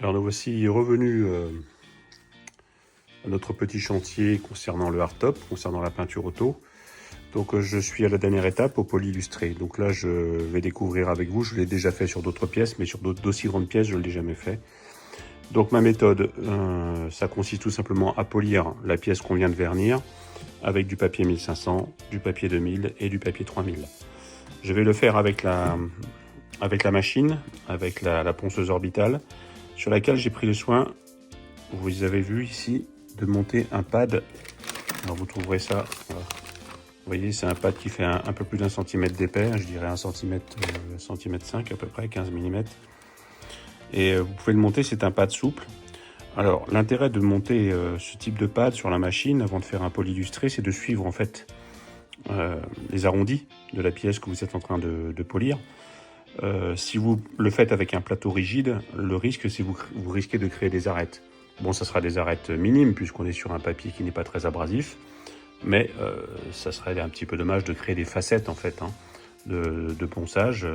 Alors nous voici revenus à notre petit chantier concernant le hardtop, concernant la peinture auto. Donc je suis à la dernière étape, au poly illustré. Donc là je vais découvrir avec vous, je l'ai déjà fait sur d'autres pièces, mais sur d'aussi grandes pièces je ne l'ai jamais fait. Donc ma méthode, ça consiste tout simplement à polir la pièce qu'on vient de vernir avec du papier 1500, du papier 2000 et du papier 3000. Je vais le faire avec la machine, avec la ponceuse orbitale, sur laquelle j'ai pris le soin, vous avez vu ici, de monter un pad. Alors vous trouverez ça, voilà. Vous voyez, c'est un pad qui fait un peu plus d'un centimètre d'épais, je dirais 1 centimètre, centimètre 5 à peu près, 15 mm. Et vous pouvez le monter, c'est un pad souple. Alors l'intérêt de monter ce type de pad sur la machine avant de faire un poly illustré, c'est de suivre en fait les arrondis de la pièce que vous êtes en train de polir. Si vous le faites avec un plateau rigide, le risque c'est que vous risquez de créer des arêtes. Bon, ça sera des arêtes minimes puisqu'on est sur un papier qui n'est pas très abrasif, mais ça serait un petit peu dommage de créer des facettes en fait de ponçage.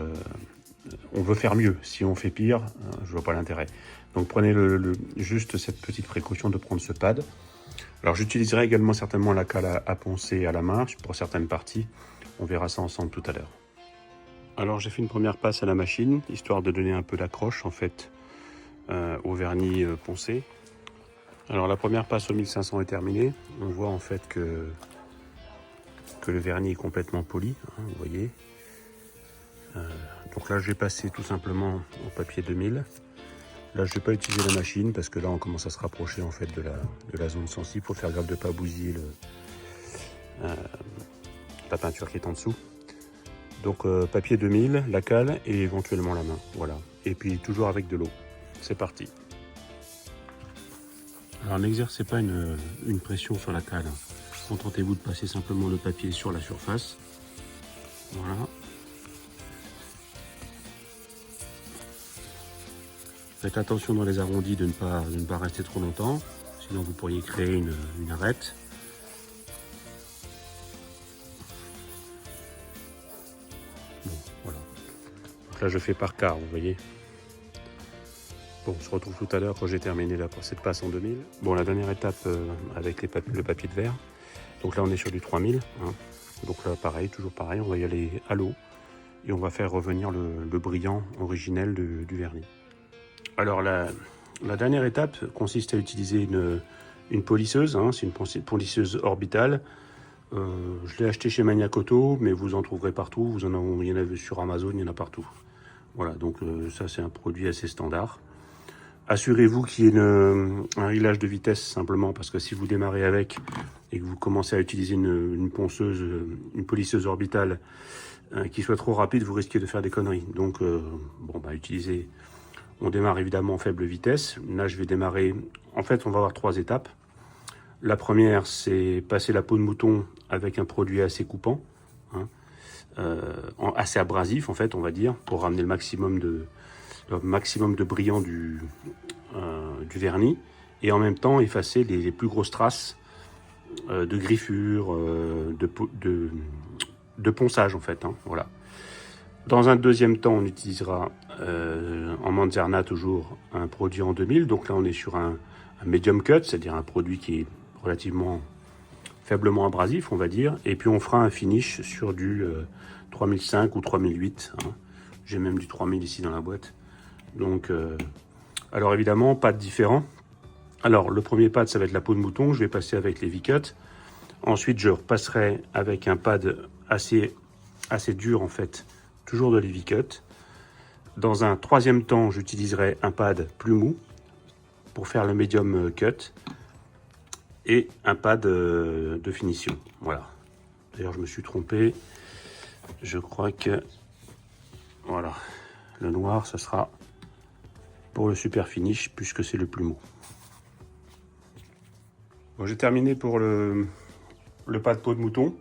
On veut faire mieux. Si on fait pire, je vois pas l'intérêt. Donc prenez juste cette petite précaution de prendre ce pad. Alors j'utiliserai également certainement la cale à poncer à la main pour certaines parties. On verra ça ensemble tout à l'heure. Alors j'ai fait une première passe à la machine, histoire de donner un peu d'accroche en fait au vernis poncé. Alors la première passe au 1500 est terminée. On voit en fait que le vernis est complètement poli, hein, vous voyez. Donc là je vais passer tout simplement au papier 2000. Là je ne vais pas utiliser la machine parce que là on commence à se rapprocher en fait de la zone sensible. Il faut faire gaffe de ne pas bousiller la peinture qui est en dessous. Donc papier 2000, la cale et éventuellement la main, voilà. Et puis toujours avec de l'eau. C'est parti. Alors n'exercez pas une pression sur la cale. Contentez-vous de passer simplement le papier sur la surface. Voilà. Faites attention dans les arrondis de ne pas rester trop longtemps, sinon vous pourriez créer une arête. Bon, voilà. Donc là je fais par quart, vous voyez. Bon, on se retrouve tout à l'heure quand j'ai terminé cette passe en 2000. Bon, la dernière étape avec le papier de verre. Donc là, on est sur du 3000. Hein. Donc là, pareil, toujours pareil, on va y aller à l'eau. Et on va faire revenir le brillant originel du vernis. Alors, la dernière étape consiste à utiliser une polisseuse. Hein. C'est une polisseuse orbitale. Je l'ai acheté chez Maniacoto, mais vous en trouverez partout. Il y en a vu sur Amazon, il y en a partout. Voilà, donc ça, c'est un produit assez standard. Assurez-vous qu'il y ait un réglage de vitesse simplement parce que si vous démarrez avec et que vous commencez à utiliser une ponceuse, une polisseuse orbitale qui soit trop rapide, vous risquez de faire des conneries. Donc bon, utilisez. On démarre évidemment en faible vitesse. Là, je vais démarrer. En fait, on va avoir 3 étapes. La première, c'est passer la peau de mouton avec un produit assez coupant, hein, assez abrasif en fait, on va dire, pour ramener le maximum de brillant du vernis et en même temps effacer les plus grosses traces de griffures, de ponçage en fait. Hein, voilà. Dans un deuxième temps, on utilisera en Manzerna toujours un produit en 2000. Donc là, on est sur un medium cut, c'est-à-dire un produit qui est relativement faiblement abrasif, on va dire. Et puis on fera un finish sur du 3005 ou 3008. Hein. J'ai même du 3000 ici dans la boîte. Donc, alors évidemment, pad différent. Alors, le premier pad, ça va être la peau de mouton. Je vais passer avec les V-Cut. Ensuite, je repasserai avec un pad assez dur, en fait, toujours de l'Heavy-Cut. Dans un troisième temps, j'utiliserai un pad plus mou pour faire le medium cut et un pad de finition. Voilà. D'ailleurs, je me suis trompé. Je crois que, voilà, le noir, ça sera pour le super finish puisque c'est le plus mou. Bon, j'ai terminé pour le pad peau de mouton.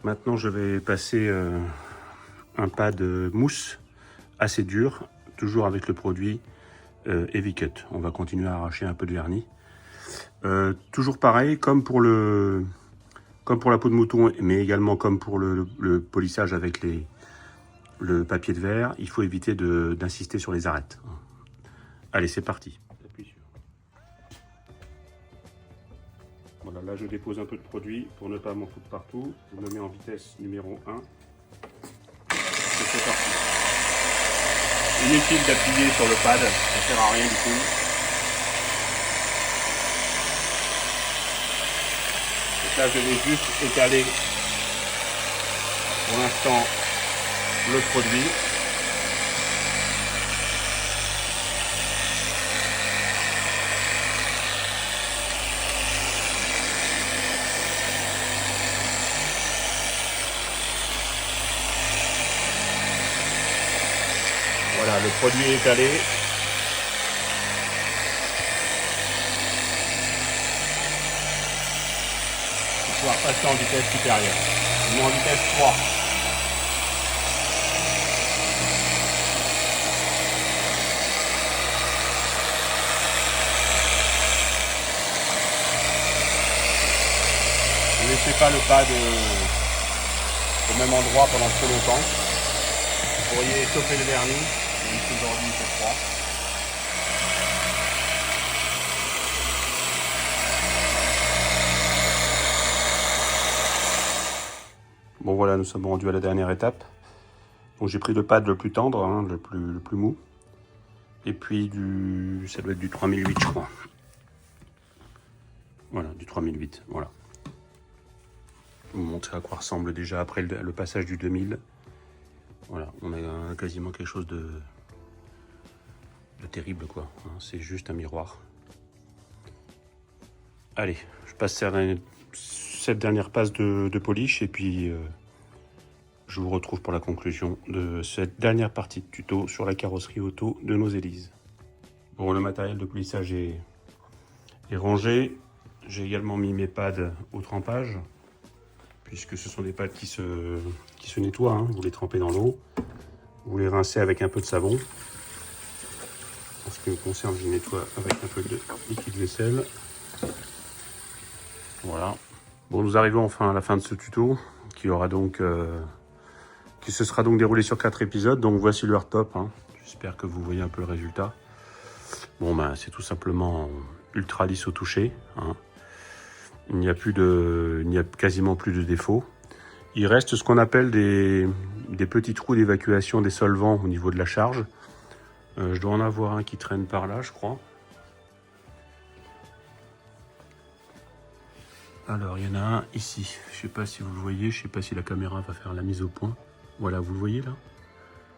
Maintenant je vais passer un pad mousse assez dur, toujours avec le produit Heavy Cut. On va continuer à arracher un peu de vernis. Toujours pareil, comme pour la peau de mouton, mais également comme pour le polissage avec le papier de verre, il faut éviter d'insister sur les arêtes. Allez, c'est parti. Voilà, là je dépose un peu de produit pour ne pas m'en foutre partout. Je me mets en vitesse numéro 1. Et c'est parti. Inutile d'appuyer sur le pad, ça sert à rien du tout. Donc là je vais juste étaler pour l'instant le produit. Voilà, le produit est étalé. Pour pouvoir passer en vitesse supérieure. Je mets en vitesse 3. Ne laissez pas le pad au même endroit pendant trop longtemps. Vous pourriez étoffer le vernis, même si aujourd'hui il fait froid. Bon voilà, nous sommes rendus à la dernière étape. Donc j'ai pris le pad le plus tendre, hein, le plus mou. Et puis ça doit être du 3008 je crois. Voilà, du 3008, voilà. Je vais vous montrer à quoi ressemble déjà après le passage du 2000. Voilà, on a quasiment quelque chose de terrible quoi. C'est juste un miroir. Allez, je passe cette dernière passe de polish et puis je vous retrouve pour la conclusion de cette dernière partie de tuto sur la carrosserie auto de nos Élise. Bon, le matériel de polissage est rangé. J'ai également mis mes pads au trempage, puisque ce sont des pads qui se nettoient. Hein. Vous les trempez dans l'eau, vous les rincez avec un peu de savon. En ce qui me concerne, je nettoie avec un peu de liquide vaisselle. Voilà. Bon, nous arrivons enfin à la fin de ce tuto, qui se sera donc déroulé sur 4 épisodes. Donc voici le hardtop. Hein. J'espère que vous voyez un peu le résultat. Bon, ben c'est tout simplement ultra lisse au toucher. Hein. Il n'y a quasiment plus de défauts. Il reste ce qu'on appelle des petits trous d'évacuation des solvants au niveau de la charge. Je dois en avoir un qui traîne par là, je crois. Alors, il y en a un ici. Je ne sais pas si vous le voyez, je ne sais pas si la caméra va faire la mise au point. Voilà, vous le voyez là?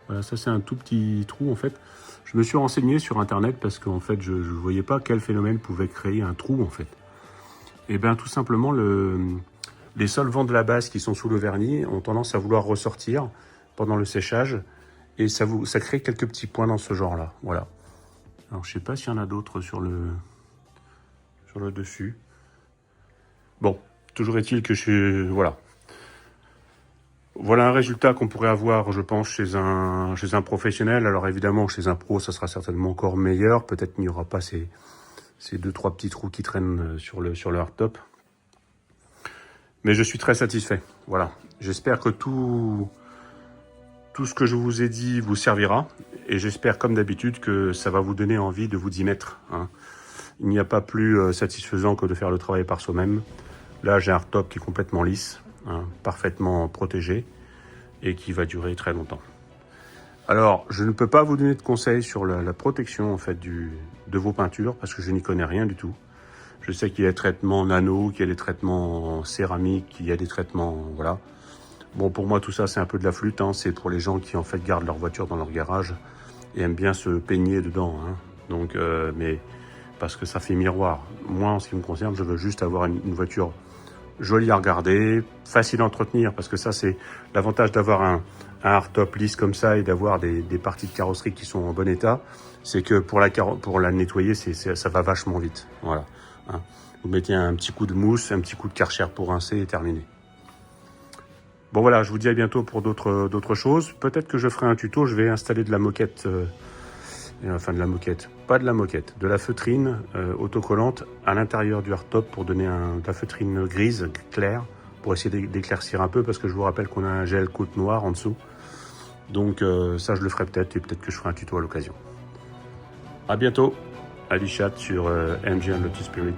Voilà, ça c'est un tout petit trou en fait. Je me suis renseigné sur internet parce qu'en fait, je ne voyais pas quel phénomène pouvait créer un trou en fait. Et bien tout simplement, les solvants de la base qui sont sous le vernis ont tendance à vouloir ressortir pendant le séchage et ça crée quelques petits points dans ce genre-là. Voilà. Alors je sais pas s'il y en a d'autres sur le dessus. Bon, toujours est-il que voilà. Voilà un résultat qu'on pourrait avoir, je pense, chez un professionnel. Alors évidemment, chez un pro, ça sera certainement encore meilleur. Peut-être qu'il n'y aura pas ces 2-3 petits trous qui traînent sur le hardtop. Mais je suis très satisfait. Voilà. J'espère que tout ce que je vous ai dit vous servira. Et j'espère, comme d'habitude, que ça va vous donner envie de vous y mettre. Hein. Il n'y a pas plus satisfaisant que de faire le travail par soi-même. Là, j'ai un hardtop qui est complètement lisse, hein, parfaitement protégé et qui va durer très longtemps. Alors, je ne peux pas vous donner de conseils sur la protection en fait de vos peintures parce que je n'y connais rien du tout. Je sais qu'il y a des traitements nano, qu'il y a des traitements céramiques, qu'il y a des traitements, voilà. Bon, pour moi, tout ça, c'est un peu de la flûte. Hein. C'est pour les gens qui en fait gardent leur voiture dans leur garage et aiment bien se peigner dedans. Hein. Donc, mais parce que ça fait miroir. Moi, en ce qui me concerne, je veux juste avoir une voiture jolie à regarder, facile à entretenir, parce que ça, c'est l'avantage d'avoir un hardtop lisse comme ça et d'avoir des parties de carrosserie qui sont en bon état, c'est que pour la nettoyer, ça va vachement vite. Voilà. Hein. Vous mettez un petit coup de mousse, un petit coup de Karcher pour rincer et terminé. Bon voilà, je vous dis à bientôt pour d'autres choses. Peut-être que je ferai un tuto, je vais installer de la moquette, de la feutrine autocollante à l'intérieur du hardtop pour donner de la feutrine grise, claire, pour essayer d'éclaircir un peu, parce que je vous rappelle qu'on a un gel côte noire en dessous. Donc ça, je le ferai peut-être, et peut-être que je ferai un tuto à l'occasion. À bientôt. Ali Chat sur MG Lotus Spirit.